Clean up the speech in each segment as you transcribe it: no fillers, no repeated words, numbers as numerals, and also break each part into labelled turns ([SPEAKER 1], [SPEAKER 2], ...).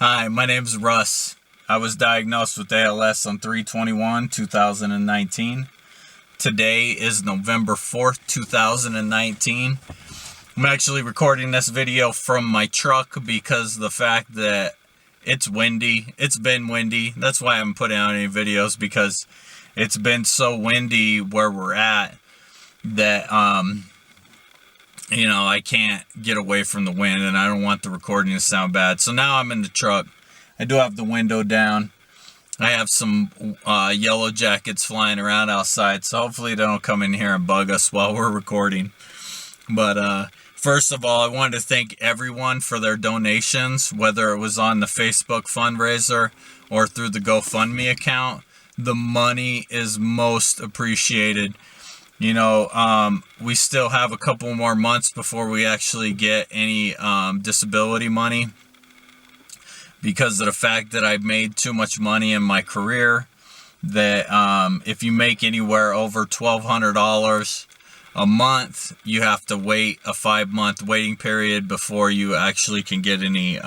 [SPEAKER 1] Hi, my name's Russ. I was diagnosed with ALS on 3/21/2019. Today is November 4th, 2019. I'm actually recording this video from my truck because of the fact that it's windy. It's been windy. That's why I haven't put out any videos, because it's been so windy where we're at that I can't get away from the wind, and I don't want the recording to sound bad. So now I'm in the truck. I do have the window down. I have some yellow jackets flying around outside, so hopefully they don't come in here and bug us while we're recording. But first of all, I wanted to thank everyone for their donations, whether it was on the Facebook fundraiser or through the GoFundMe account. The money is most appreciated. We still have a couple more months before we actually get any disability money, because of the fact that I've made too much money in my career. That if you make anywhere over $1,200 a month, you have to wait a 5-month waiting period before you actually can get any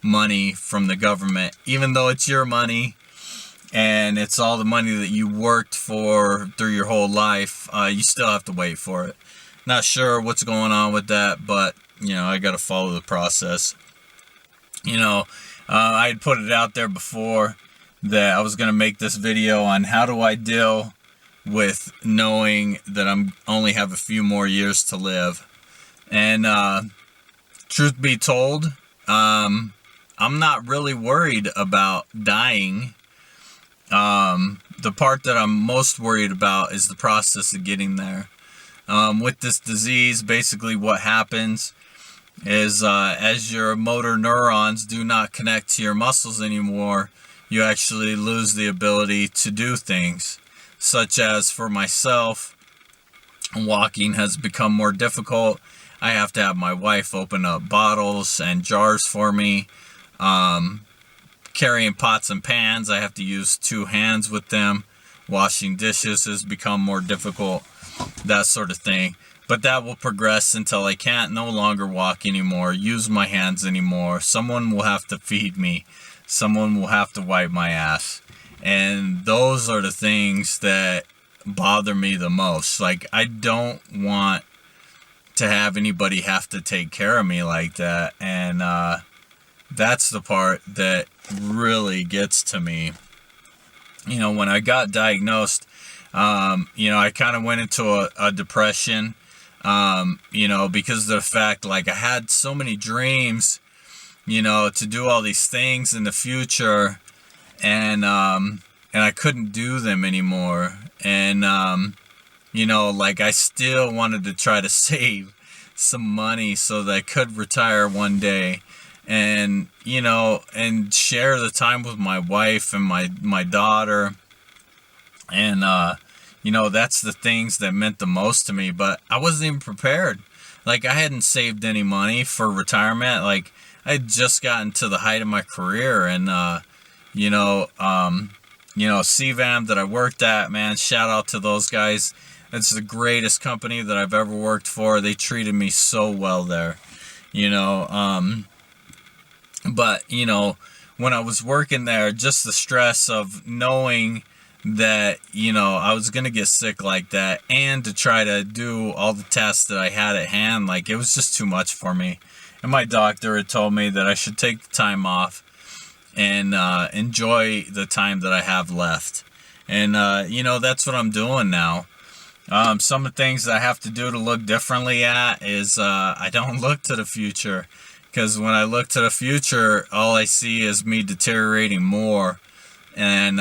[SPEAKER 1] money from the government, even though it's your money. And it's all the money that you worked for through your whole life. You still have to wait for it. Not sure what's going on with that, but, I got to follow the process. I had put it out there before that I was going to make this video on how do I deal with knowing that I'm only have a few more years to live. And truth be told, I'm not really worried about dying. The part that I'm most worried about is the process of getting there. With this disease, basically what happens is as your motor neurons do not connect to your muscles anymore, you actually lose the ability to do things. Such as for myself, walking has become more difficult. I have to have my wife open up bottles and jars for me. Carrying pots and pans, I have to use 2 hands with them. Washing dishes has become more difficult, that sort of thing. But that will progress until I can't no longer walk anymore, use my hands anymore. Someone will have to feed me. Someone will have to wipe my ass. And those are the things that bother me the most. Like, I don't want to have anybody have to take care of me like that. And that's the part that really gets to me. When I got diagnosed, I kind of went into a depression, because of the fact, like, I had so many dreams, to do all these things in the future, and I couldn't do them anymore. And, like, I still wanted to try to save some money so that I could retire one day. And and share the time with my wife and my daughter. And that's the things that meant the most to me. But I wasn't even prepared. Like, I hadn't saved any money for retirement. Like, I had just gotten to the height of my career. And CVAM that I worked at, man, shout out to those guys. It's the greatest company that I've ever worked for. They treated me so well there. But, when I was working there, just the stress of knowing that, I was going to get sick like that, and to try to do all the tests that I had at hand, like, it was just too much for me. And my doctor had told me that I should take the time off and enjoy the time that I have left. And, that's what I'm doing now. Some of the things that I have to do to look differently at is I don't look to the future. Because when I look to the future, all I see is me deteriorating more. And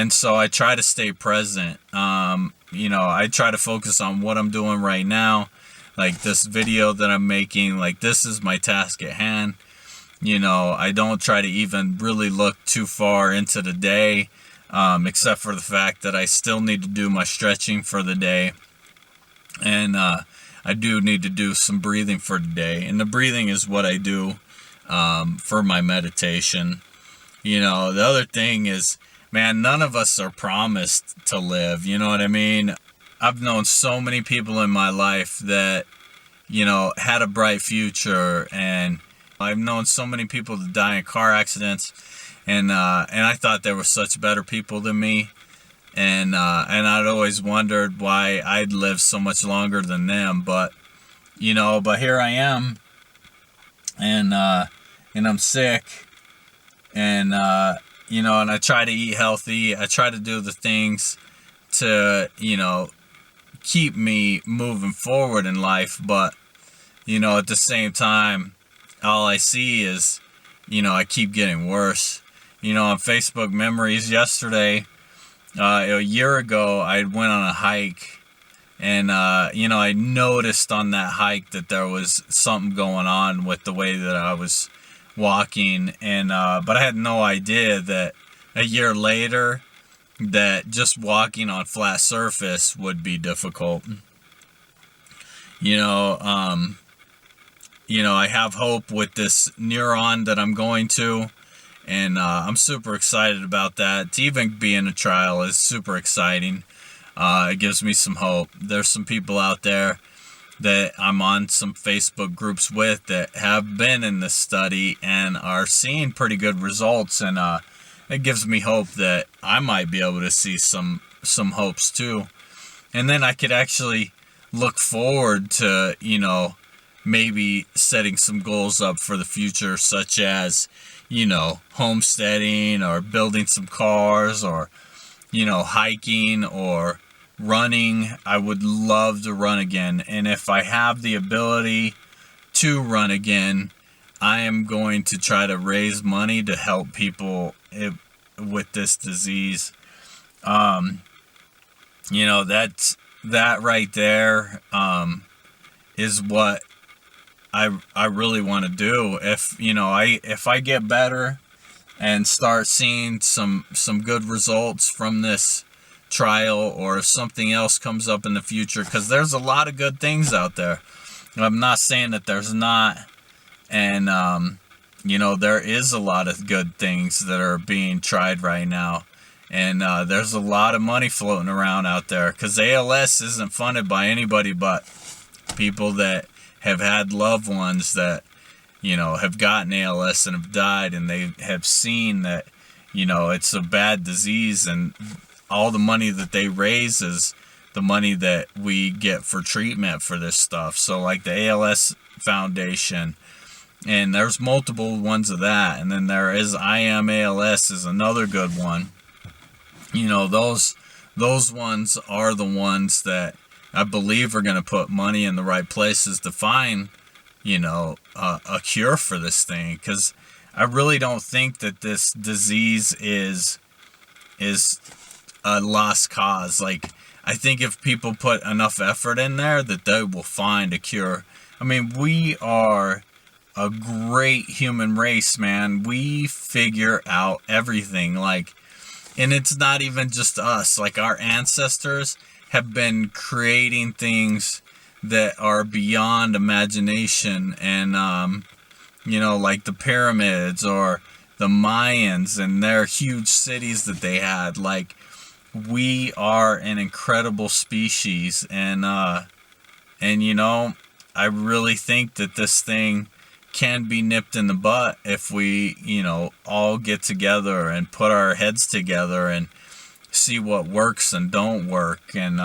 [SPEAKER 1] so I try to stay present. I try to focus on what I'm doing right now. Like this video that I'm making, like, this is my task at hand. I don't try to even really look too far into the day, except for the fact that I still need to do my stretching for the day. And I do need to do some breathing for today. And the breathing is what I do for my meditation. The other thing is, man, none of us are promised to live. You know what I mean? I've known so many people in my life that, had a bright future and, I've known so many people to die in car accidents, and I thought they were such better people than me, and I'd always wondered why I'd lived so much longer than them. But but here I am, and I'm sick, and and I try to eat healthy. I try to do the things to keep me moving forward in life, but at the same time, all I see is I keep getting worse. On Facebook memories yesterday, a year ago, I went on a hike, and I noticed on that hike that there was something going on with the way that I was walking, and but I had no idea that a year later that just walking on flat surface would be difficult. I have hope with this neuron that I'm going to, and I'm super excited about that. To even be in a trial is super exciting. It gives me some hope. There's some people out there that I'm on some Facebook groups with that have been in this study and are seeing pretty good results, and it gives me hope that I might be able to see some hopes too. And then I could actually look forward to, maybe setting some goals up for the future, such as, homesteading or building some cars, or, hiking or running. I would love to run again. And if I have the ability to run again, I am going to try to raise money to help people with this disease. That right there is what I really want to do. If I get better and start seeing some good results from this trial, or if something else comes up in the future, because there's a lot of good things out there. I'm not saying that there's not, and there is a lot of good things that are being tried right now, and there's a lot of money floating around out there, because ALS isn't funded by anybody but people that have had loved ones that have gotten ALS and have died, and they have seen that it's a bad disease, and all the money that they raise is the money that we get for treatment for this stuff. So like the ALS Foundation, and there's multiple ones of that, and then there is I Am ALS is another good one. Those ones are the ones that I believe are going to put money in the right places to find a cure for this thing, because I really don't think that this disease is a lost cause. Like, I think if people put enough effort in there, that they will find a cure. I mean, we are a great human race, man. We figure out everything, and it's not even just us. Like, our ancestors have been creating things that are beyond imagination, and like the pyramids or the Mayans and their huge cities that they had. Like, we are an incredible species, and I really think that this thing can be nipped in the butt if we all get together and put our heads together and see what works and don't work. And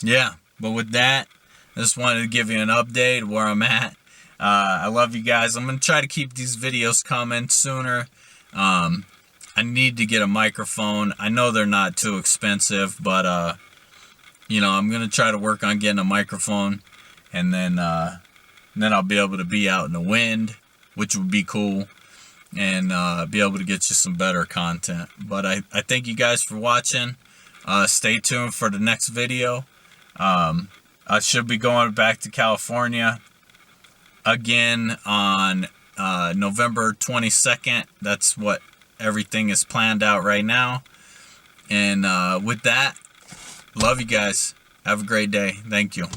[SPEAKER 1] yeah, but with that, I just wanted to give you an update where I'm at. I love you guys. I'm gonna try to keep these videos coming sooner. I need to get a microphone. I know they're not too expensive, but I'm gonna try to work on getting a microphone, and then I'll be able to be out in the wind, which would be cool, and be able to get you some better content. But I thank you guys for watching. Stay tuned for the next video. I should be going back to California again on November 22nd. That's what everything is planned out right now. And with that, love you guys. Have a great day. Thank you.